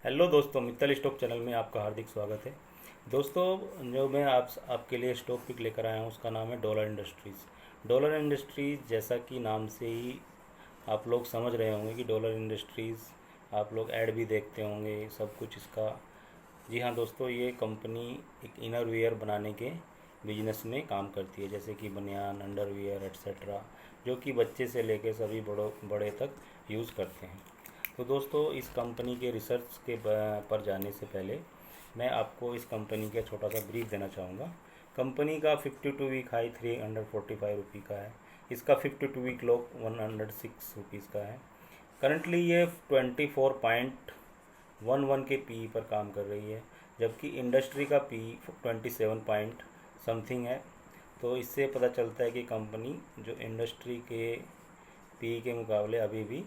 Hello दोस्तों, Mittal stock channel में आपका हार्दिक स्वागत है। दोस्तों, जो मैं आपके लिए स्टॉक पिक लेकर आया हूँ उसका नाम है डॉलर इंडस्ट्रीज़। डॉलर इंडस्ट्रीज़ जैसा कि नाम से ही आप लोग समझ रहे होंगे कि डॉलर इंडस्ट्रीज़, आप लोग ऐड भी देखते होंगे सब कुछ इसका। जी हाँ दोस्तों, ये कंपनी एक इनर वियर बनाने के बिजनेस में काम करती है, जैसे कि बनियान, अंडरवियर एट्सेट्रा, जो कि बच्चे से लेकर सभी बड़े तक यूज़ करते हैं। तो दोस्तों, इस कंपनी के रिसर्च के पर जाने से पहले मैं आपको इस कंपनी का छोटा सा ब्रीफ देना चाहूँगा। कंपनी का 52 वीक हाई 345 रुपये का है। इसका 52 वीक लो 106 रुपीज़ का है। करंटली ये 24.11 के पी पर काम कर रही है, जबकि इंडस्ट्री का पी 27 पॉइंट समथिंग है। तो इससे पता चलता है कि कंपनी जो इंडस्ट्री के पी के मुकाबले अभी भी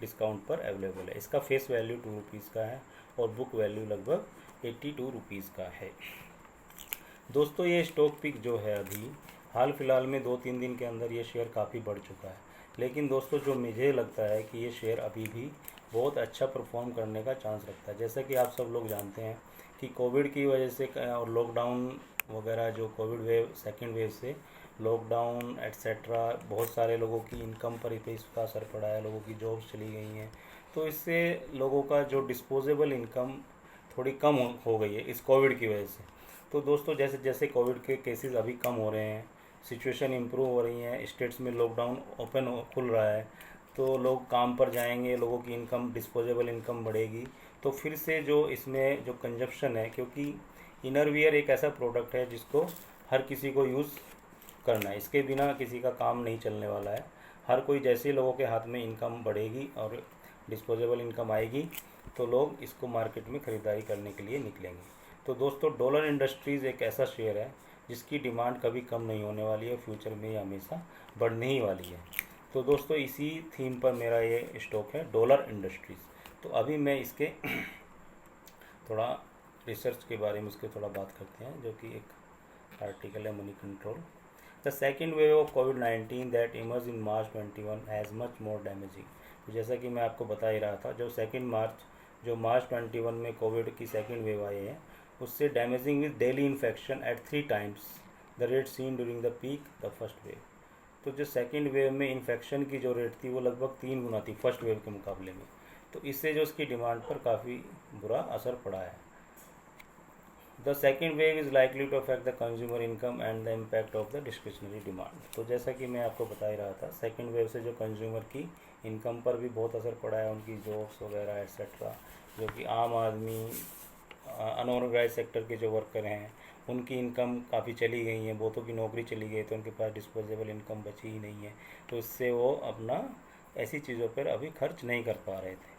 डिस्काउंट पर अवेलेबल है। इसका फेस वैल्यू 2 रुपीज़ का है और बुक वैल्यू लगभग 82 रुपीज़ का है। दोस्तों, ये स्टॉक पिक जो है अभी हाल फिलहाल में 2-3 दिन के अंदर ये शेयर काफ़ी बढ़ चुका है। लेकिन दोस्तों, जो मुझे लगता है कि ये शेयर अभी भी बहुत अच्छा परफॉर्म करने का चांस रखता है। जैसा कि आप सब लोग जानते हैं कि कोविड की वजह से और लॉकडाउन वगैरह, जो कोविड वेव सेकेंड वेव से लॉकडाउन एट्सेट्रा, बहुत सारे लोगों की इनकम पर इसका असर पड़ा है, लोगों की जॉब्स चली गई हैं। तो इससे लोगों का जो डिस्पोजेबल इनकम थोड़ी कम हो गई है इस कोविड की वजह से। तो दोस्तों, जैसे जैसे कोविड के केसेस अभी कम हो रहे हैं, सिचुएशन इम्प्रूव हो रही है, स्टेट्स में लॉकडाउन खुल रहा है, तो लोग काम पर जाएंगे, लोगों की इनकम, डिस्पोजेबल इनकम बढ़ेगी। तो फिर से जो इसमें जो कंजप्शन है, क्योंकि इनरवियर एक ऐसा प्रोडक्ट है जिसको हर किसी को यूज़ करना है, इसके बिना किसी का काम नहीं चलने वाला है। हर कोई, जैसे लोगों के हाथ में इनकम बढ़ेगी और डिस्पोजेबल इनकम आएगी, तो लोग इसको मार्केट में ख़रीदारी करने के लिए निकलेंगे। तो दोस्तों, डॉलर इंडस्ट्रीज़ एक ऐसा शेयर है जिसकी डिमांड कभी कम नहीं होने वाली है, फ्यूचर में ये हमेशा बढ़ने ही वाली है। तो दोस्तों, इसी थीम पर मेरा ये स्टॉक है डॉलर इंडस्ट्रीज़। तो अभी मैं इसके थोड़ा रिसर्च के बारे में उसके थोड़ा बात करते हैं, जो कि एक आर्टिकल है money control. The second wave of covid that emerge in March 21 has much more damaging. तो जैसा कि मैं आपको बता ही रहा था, जो मार्च 21 में कोविड की सेकेंड वेव आई है, उससे damaging with daily infection at 3 times the rate seen during the peak the first wave. तो जो सेकेंड वेव में इन्फेक्शन की जो रेट थी वो लगभग 3 गुना थी फर्स्ट वेव के मुकाबले में। तो इससे जो उसकी डिमांड पर काफ़ी बुरा असर पड़ा है। The second wave is likely to affect the consumer income and the impact of the discretionary demand. तो जैसा कि मैं आपको बता ही रहा था, सेकेंड वेव से जो कंज्यूमर की इनकम पर भी बहुत असर पड़ा है, उनकी जॉब्स वगैरह एट्सेट्रा, जो कि आम आदमी, अनऑर्गेनाइज सेक्टर के जो वर्कर हैं, उनकी इनकम काफ़ी चली गई है, बहुतों की नौकरी चली गई, तो उनके पास डिस्पोजेबल इनकम बची ही नहीं है। तो इससे वो अपना ऐसी चीज़ों पर अभी खर्च नहीं कर पा रहे थे।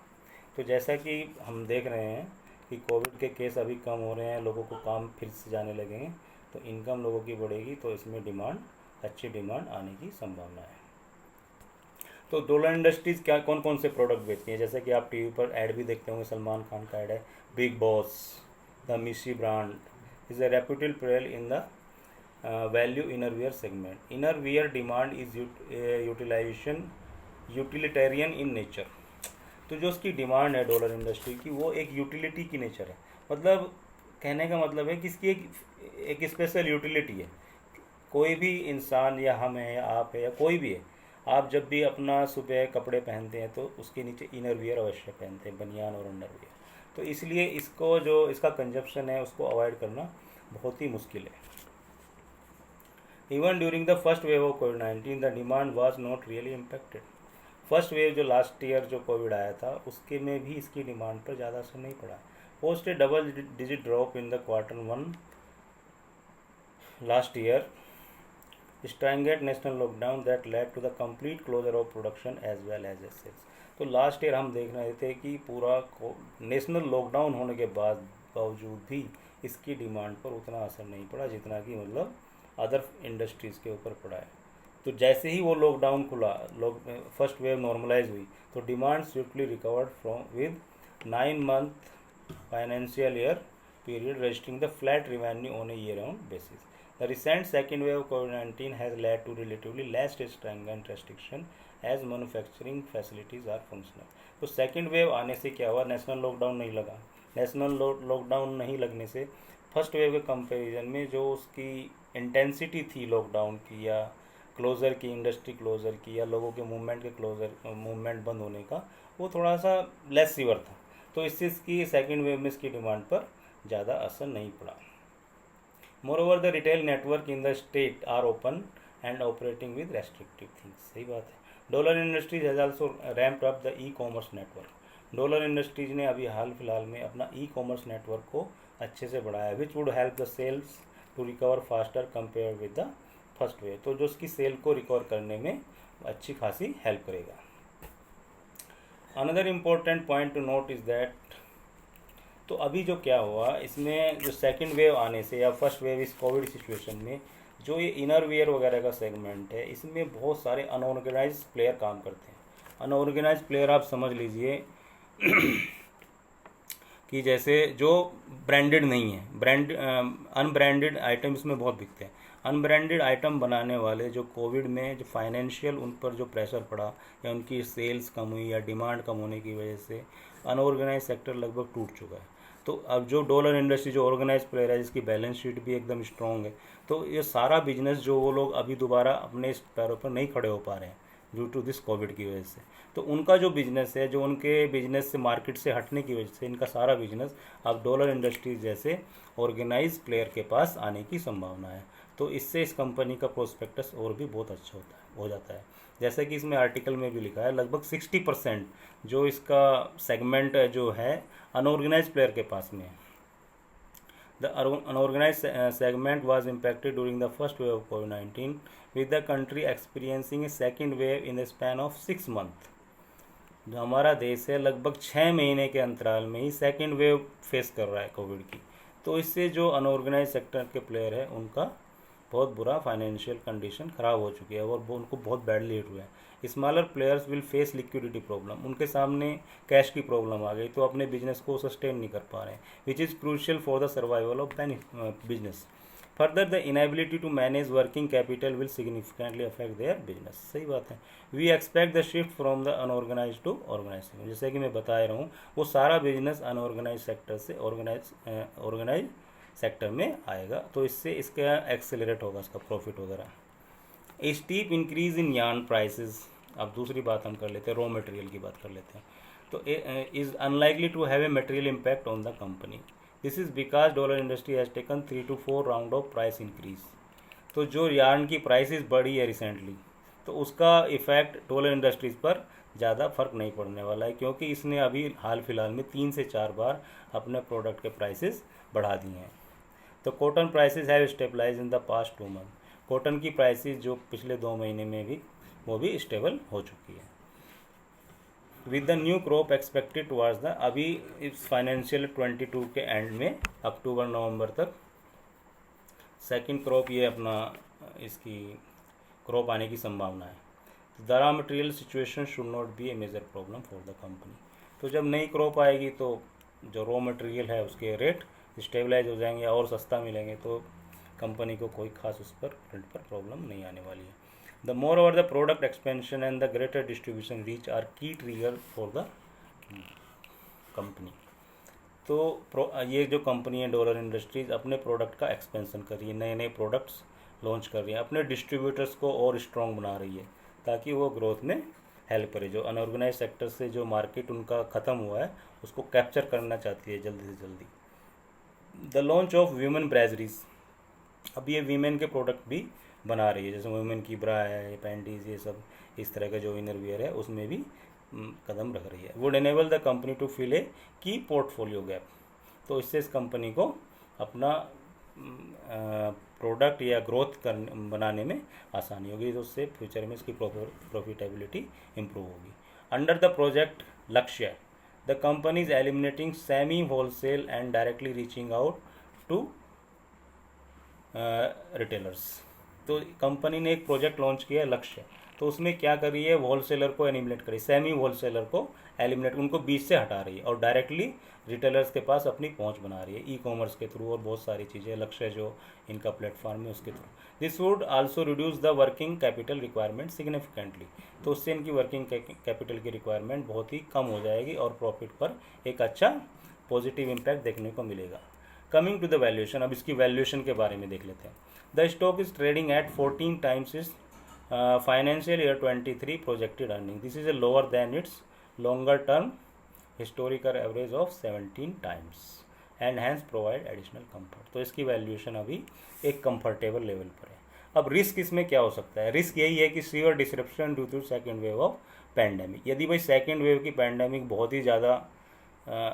तो जैसा कि हम देख रहे हैं कि कोविड के केस अभी कम हो रहे हैं, लोगों को काम फिर से जाने लगे हैं, तो इनकम लोगों की बढ़ेगी, तो इसमें अच्छी डिमांड आने की संभावना है। तो डॉलर इंडस्ट्रीज़ क्या कौन कौन से प्रोडक्ट बेचती है, जैसे कि आप टीवी पर ऐड भी देखते होंगे, सलमान खान का ऐड है, बिग बॉस, द मिशी brand is a reputed player in the value innerwear segment. Innerwear demand is utilitarian in nature. तो जो उसकी डिमांड है डॉलर इंडस्ट्री की, वो एक यूटिलिटी की नेचर है। मतलब कहने का मतलब है कि इसकी एक स्पेशल यूटिलिटी है। कोई भी इंसान, या हम है या आप है या कोई भी है, आप जब भी अपना सुबह कपड़े पहनते हैं तो उसके नीचे इनर वियर अवश्य पहनते हैं, बनियान और अंडरवियर। तो इसलिए इसको, जो इसका कंजप्शन है, उसको अवॉइड करना बहुत ही मुश्किल है। Even during the first wave of covid the demand was not really impacted. First wave जो लास्ट ईयर जो कोविड आया था, उसके में भी इसकी डिमांड पर ज़्यादा असर नहीं पड़ा। Post A double digit drop in the Q1 last year स्ट्रैंगेड national lockdown that led to the complete closure of production as well as sales. तो लास्ट ईयर हम देख रहे थे कि पूरा नेशनल लॉकडाउन होने के बावजूद भी इसकी डिमांड पर उतना असर नहीं पड़ा जितना कि मतलब अदर इंडस्ट्रीज़ के ऊपर पड़ा है। तो जैसे ही वो लॉकडाउन खुला, फर्स्ट वेव नॉर्मलाइज हुई, तो demand swiftly recovered from with 9 month financial year period registering the flat revenue on a year-round basis. The recent second wave of COVID-19 has led to relatively less stringent restriction as manufacturing facilities are functional. तो second wave आने से क्या हुआ, national lockdown नहीं लगा, national lockdown नहीं लगने से फर्स्ट वेव के कंपैरिजन में जो उसकी इंटेंसिटी थी लॉकडाउन की या क्लोज़र की, इंडस्ट्री क्लोज़र की या लोगों के मूवमेंट के क्लोज़र मूवमेंट बंद होने का, वो थोड़ा सा लेस सीवर था। तो इससे इसकी सेकेंड वेव में इसकी डिमांड पर ज़्यादा असर नहीं पड़ा। Moreover the retail network in the state are open and operating with restrictive things. सही बात है। Dollar industries has also रैम्प्ड up the e commerce network. Dollar industries ने अभी हाल फिलहाल में अपना ई कॉमर्स नेटवर्क को अच्छे से बढ़ाया, which would help the sales to recover faster compare with the first wave. तो जो उसकी सेल को रिकवर करने में अच्छी खासी हेल्प करेगा। Another important point two note is that, तो अभी जो क्या हुआ इसमें, जो सेकंड वेव आने से या फर्स्ट वेव इस कोविड सिचुएशन में, जो ये इनर वेयर वगैरह का सेगमेंट है, इसमें बहुत सारे अनऑर्गेनाइज प्लेयर काम करते हैं। अनऑर्गेनाइज प्लेयर आप समझ लीजिए कि जैसे जो ब्रांडेड नहीं है, अनब्रांडेड आइटम इसमें बहुत बिकते हैं। अनब्रांडेड आइटम बनाने वाले जो कोविड में जो फाइनेंशियल उन पर जो प्रेशर पड़ा या उनकी सेल्स कम हुई या डिमांड कम होने की वजह से अनऑर्गेनाइज सेक्टर लगभग टूट चुका है। तो अब जो डॉलर इंडस्ट्री जो ऑर्गेनाइज प्लेयर है, जिसकी बैलेंस शीट भी एकदम स्ट्रॉन्ग है, तो ये सारा बिजनेस जो वो लोग अभी दोबारा अपने पैरों पर नहीं खड़े हो पा रहे हैं ड्यू टू दिस कोविड की वजह से, तो उनका जो बिजनेस है, जो उनके बिजनेस से मार्केट से हटने की वजह से इनका सारा बिजनेस अब डॉलर इंडस्ट्रीज जैसे ऑर्गेनाइज प्लेयर के पास आने की संभावना है। तो इससे इस कंपनी का प्रोस्पेक्टस और भी बहुत अच्छा हो जाता है। जैसे कि इसमें आर्टिकल में भी लिखा है, लगभग 60% जो इसका सेगमेंट जो है अनऑर्गेनाइज प्लेयर के पास में है। The unorganized segment was impacted during the first wave of COVID-19, with the country experiencing a second wave in the span of 6 months. जो हमारा देश है लगभग 6 महीने के अंतराल में ही सेकेंड वेव फेस कर रहा है कोविड की। तो इससे जो अनऑर्गेनाइज सेक्टर के प्लेयर है उनका बहुत बुरा फाइनेंशियल कंडीशन ख़राब हो चुकी है और वो उनको बहुत बैडली हिट हुआ है। Smaller players will face liquidity problem, उनके सामने कैश की प्रॉब्लम आ गई, तो अपने बिजनेस को सस्टेन नहीं कर पा रहे हैं, which is crucial for the survival of business. Further the inability to manage working capital will significantly affect their business. सही बात है। We expect the shift from the unorganised to organised sector. जैसे कि मैं बता रहा हूँ, वो सारा बिजनेस अनऑर्गेनाइज सेक्टर से ऑर्गेनाइज सेक्टर में आएगा, तो इससे इसका एक्सेलरेट होगा इसका प्रॉफिट वगैरह। ए steep increase in yarn prices. अब दूसरी बात हम कर लेते हैं, रॉ मटेरियल की बात कर लेते हैं। तो is unlikely to have a material impact on the company. This is because dollar industry has taken 3 to 4 round of price increase. तो जो यार्न की प्राइसेस बढ़ी है रिसेंटली, तो उसका इफेक्ट डॉलर इंडस्ट्रीज़ पर ज़्यादा फर्क नहीं पड़ने वाला है, क्योंकि इसने अभी हाल फिलहाल में 3 से 4 बार अपने प्रोडक्ट के प्राइसेस बढ़ा दिए हैं। तो cotton prices have stabilised in the past 2 month. Cotton की प्राइसेस जो पिछले 2 महीने में भी वो भी स्टेबल हो चुकी है। With the new crop expected towards the, अभी इस फाइनेंशियल 22 के एंड में अक्टूबर नवंबर तक सेकंड क्रॉप ये अपना इसकी क्रॉप आने की संभावना है। The raw material situation should not be a major problem for the company. तो जब नई क्रॉप आएगी तो जो रॉ मटेरियल है उसके रेट स्टेबलाइज हो जाएंगे और सस्ता मिलेंगे, तो कंपनी को कोई खास उस पर फ्रंट पर प्रॉब्लम नहीं आने वाली है। The more over the product expansion and the greater distribution reach our की ट्रिगर फॉर द कंपनी। तो ये जो कंपनी है डॉलर इंडस्ट्रीज अपने प्रोडक्ट का एक्सपेंशन कर रही है, नए नए प्रोडक्ट्स लॉन्च कर रही है, अपने डिस्ट्रीब्यूटर्स को और स्ट्रॉन्ग बना रही है ताकि वो ग्रोथ में हेल्प करे। जो अनऑर्गेनाइज सेक्टर से जो मार्केट उनका ख़त्म हुआ है उसको कैप्चर करना चाहती है जल्दी से जल्दी। द लॉन्च ऑफ वीमेन ब्रेजरीज, अब ये वीमेन के प्रोडक्ट भी बना रही है, जैसे वुमेन की ब्रा है, पैंटीज, ये सब इस तरह का जो इनर वियर है उसमें भी कदम रख रही है। Would enable the company to fill a key portfolio gap. तो इससे इस कंपनी को अपना प्रोडक्ट या ग्रोथ बनाने में आसानी होगी, तो उससे फ्यूचर में इसकी प्रॉफिटेबिलिटी इम्प्रूव होगी। Under the project Lakshya, the company is eliminating semi wholesale and directly reaching out to retailers. तो कंपनी ने एक प्रोजेक्ट लॉन्च किया है लक्ष्य, तो उसमें क्या कर रही है, होलसेलर को एलिमिनेट कर रही है, सेमी होलसेलर को एलिमिनेट, उनको बीच से हटा रही है और डायरेक्टली रिटेलर्स के पास अपनी पहुंच बना रही है ई कॉमर्स के थ्रू और बहुत सारी चीज़ें। लक्ष्य जो इनका प्लेटफॉर्म है उसके through. This would also reduce the working capital requirement significantly. तो उससे इनकी वर्किंग कैपिटल की रिक्वायरमेंट बहुत ही कम हो जाएगी और प्रॉफिट पर एक अच्छा पॉजिटिव इम्पैक्ट देखने को मिलेगा। कमिंग टू द वैल्यूएशन, अब इसकी वैल्यूएशन के बारे में देख लेते हैं। The stock is trading at 14 times is financial year 23 projected earning. This is a lower than its longer term historical average of 17 times and hence provide additional comfort. तो इसकी वैल्यूएशन अभी एक कंफर्टेबल लेवल पर है। अब risk इसमें क्या हो सकता है? रिस्क यही है कि severe disruption due to second wave of pandemic. यदि भाई सेकेंड वेव की पैंडेमिक बहुत ही ज़्यादा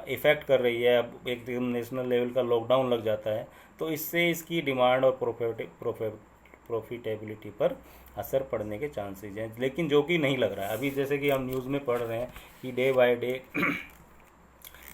इफ़ेक्ट कर रही है, अब एक नेशनल लेवल का लॉकडाउन लग जाता है, तो इससे इसकी डिमांड और प्रॉफिटेबिलिटी पर असर पड़ने के चांसेस हैं, लेकिन जो कि नहीं लग रहा है। अभी जैसे कि हम न्यूज़ में पढ़ रहे हैं कि day by day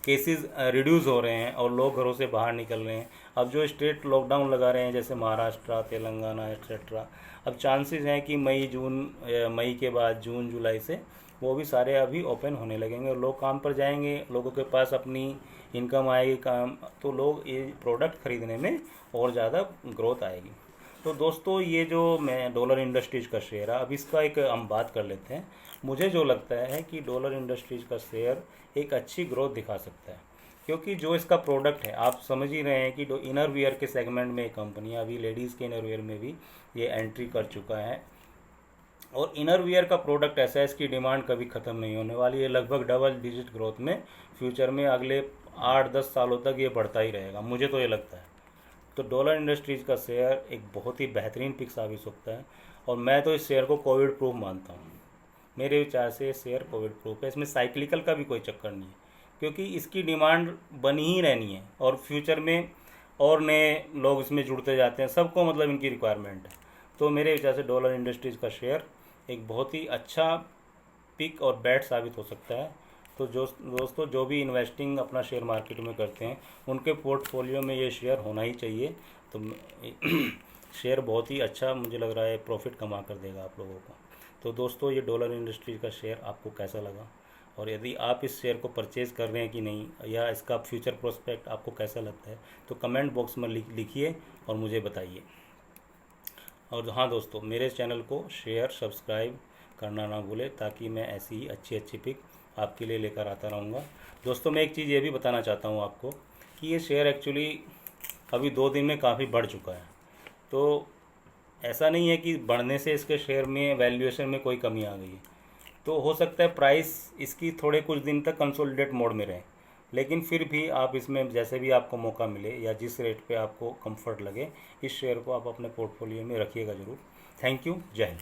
cases reduce हो रहे हैं और लोग घरों से बाहर निकल रहे हैं। अब जो स्टेट लॉकडाउन लगा रहे हैं जैसे महाराष्ट्र, तेलंगाना एक्सेट्रा, अब चांसेस हैं कि मई के बाद जून जुलाई से वो भी सारे अभी ओपन होने लगेंगे और लोग काम पर जाएंगे, लोगों के पास अपनी इनकम आएगी काम, तो लोग ये प्रोडक्ट खरीदने में और ज़्यादा ग्रोथ आएगी। तो दोस्तों ये जो मैं डॉलर इंडस्ट्रीज़ का शेयर है, अब इसका एक हम बात कर लेते हैं। मुझे जो लगता है कि डॉलर इंडस्ट्रीज़ का शेयर एक अच्छी ग्रोथ दिखा सकता है, क्योंकि जो इसका प्रोडक्ट है आप समझ ही रहे हैं कि जो इनर वियर के सेगमेंट में कंपनी अभी लेडीज़ के इनर वियर में भी ये एंट्री कर चुका है और इनर वियर का प्रोडक्ट ऐसा है इसकी डिमांड कभी ख़त्म नहीं होने वाली है। लगभग डबल डिजिट ग्रोथ में फ्यूचर में अगले 8-10 सालों तक ये बढ़ता ही रहेगा, मुझे तो ये लगता है। तो डॉलर इंडस्ट्रीज़ का शेयर एक बहुत ही बेहतरीन पिक साबित होता है और मैं तो इस शेयर को कोविड प्रूफ मानता हूँ। मेरे विचार से ये शेयर कोविड प्रूफ है, इसमें साइक्लिकल का भी कोई चक्कर नहीं है, क्योंकि इसकी डिमांड बनी ही रहनी है और फ्यूचर में और नए लोग इसमें जुड़ते जाते हैं, सबको मतलब इनकी रिक्वायरमेंट है। तो मेरे विचार से डॉलर इंडस्ट्रीज़ का शेयर एक बहुत ही अच्छा पिक और बैट साबित हो सकता है। तो दोस्तों जो भी इन्वेस्टिंग अपना शेयर मार्केट में करते हैं उनके पोर्टफोलियो में ये शेयर होना ही चाहिए। तो शेयर बहुत ही अच्छा मुझे लग रहा है प्रॉफिट कमा कर देगा आप लोगों को। तो दोस्तों ये डॉलर इंडस्ट्रीज का शेयर आपको कैसा लगा, और यदि आप इस शेयर को परचेज़ कर रहे हैं कि नहीं, या इसका फ्यूचर प्रोस्पेक्ट आपको कैसा लगता है, तो कमेंट बॉक्स में लिखिए और मुझे बताइए। और हाँ दोस्तों, मेरे चैनल को शेयर सब्सक्राइब करना ना भूलें, ताकि मैं ऐसी ही अच्छी पिक आपके लिए लेकर आता रहूँगा। दोस्तों मैं एक चीज़ ये भी बताना चाहता हूँ आपको कि ये शेयर एक्चुअली अभी 2 दिन में काफ़ी बढ़ चुका है। तो ऐसा नहीं है कि बढ़ने से इसके शेयर में वैल्यूएशन में कोई कमी आ गई है। तो हो सकता है प्राइस इसकी थोड़े कुछ दिन तक कंसोलिडेट मोड में रहे, लेकिन फिर भी आप इसमें जैसे भी आपको मौका मिले या जिस रेट पे आपको कंफर्ट लगे, इस शेयर को आप अपने पोर्टफोलियो में रखिएगा ज़रूर। थैंक यू, जय हिंद।